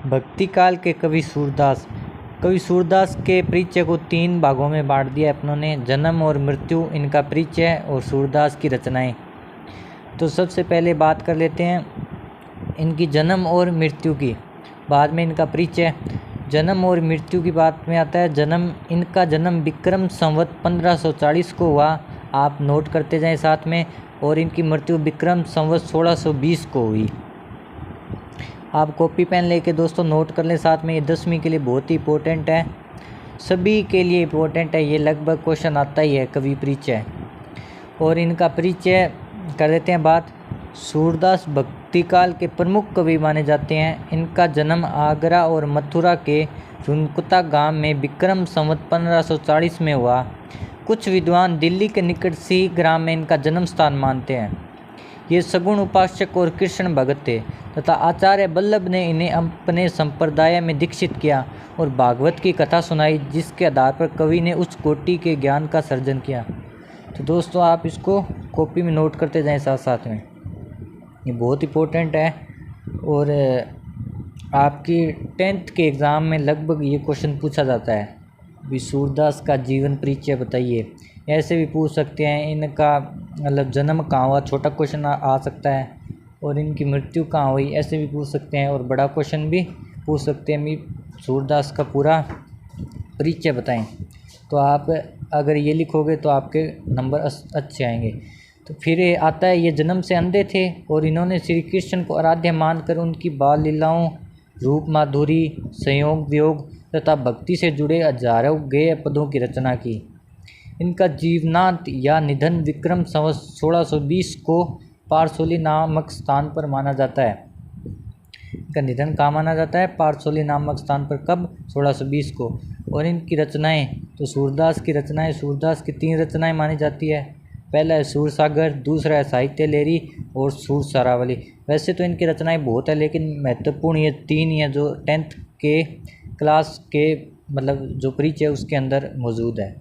भक्ति काल के कवि सूरदास। कवि सूरदास के परिचय को 3 भागों में बांट दिया अपनों ने, जन्म और मृत्यु, इनका परिचय और सूरदास की रचनाएं। तो सबसे पहले बात कर लेते हैं इनकी जन्म और मृत्यु की, बाद में इनका परिचय। जन्म और मृत्यु की बात में आता है इनका जन्म विक्रम संवत 1540 को हुआ, आप नोट करते जाएं साथ में, और इनकी मृत्यु विक्रम संवत 1620 को हुई। आप कॉपी पेन लेके दोस्तों नोट कर लें साथ में, ये 10वीं के लिए बहुत ही इंपॉर्टेंट है, सभी के लिए इंपॉर्टेंट है, ये लगभग क्वेश्चन आता ही है कवि परिचय। और इनका परिचय कर लेते हैं बात। सूरदास भक्ति काल के प्रमुख कवि माने जाते हैं। इनका जन्म आगरा और मथुरा के रुनकुता गांव में विक्रम संवत 1540 में हुआ। कुछ विद्वान दिल्ली के निकट सी ग्राम में इनका जन्म स्थान मानते हैं। ये सगुण उपासक और कृष्ण भगत थे तथा आचार्य वल्लभ ने इन्हें अपने संप्रदाय में दीक्षित किया और भागवत की कथा सुनाई, जिसके आधार पर कवि ने उच्च कोटि के ज्ञान का सर्जन किया। तो दोस्तों आप इसको कॉपी में नोट करते जाएं साथ साथ में, ये बहुत इंपॉर्टेंट है। और आपकी 10th के एग्ज़ाम में लगभग ये क्वेश्चन पूछा जाता है, भी सूरदास का जीवन परिचय बताइए। ऐसे भी पूछ सकते हैं, इनका मतलब जन्म कहाँ हुआ, छोटा क्वेश्चन आ सकता है, और इनकी मृत्यु कहाँ हुई, ऐसे भी पूछ सकते हैं, और बड़ा क्वेश्चन भी पूछ सकते हैं, सूरदास का पूरा परिचय बताएं। तो आप अगर ये लिखोगे तो आपके नंबर अच्छे आएंगे। तो फिर आता है, ये जन्म से अंधे थे और इन्होंने श्री कृष्ण को आराध्य मानकर उनकी बाल लीलाओं, रूप माधुरी, संयोग वियोग तथा भक्ति से जुड़े हजारों गेय पदों की रचना की। इनका जीवनांत या निधन विक्रम संवत 1620 को पारसोली नामक स्थान पर माना जाता है। इनका निधन कहाँ माना जाता है? पारसोली नामक स्थान पर। कब? 1620 को। और इनकी रचनाएं, तो सूरदास की रचनाएं, सूरदास की 3 रचनाएं मानी जाती है। पहला है सूरसागर, दूसरा है साहित्य लहरी और सूर सारावली। वैसे तो इनकी रचनाएं बहुत है, लेकिन महत्वपूर्ण ये 3 ही हैं जो 10th के क्लास के मतलब जो परिचय उसके अंदर मौजूद है।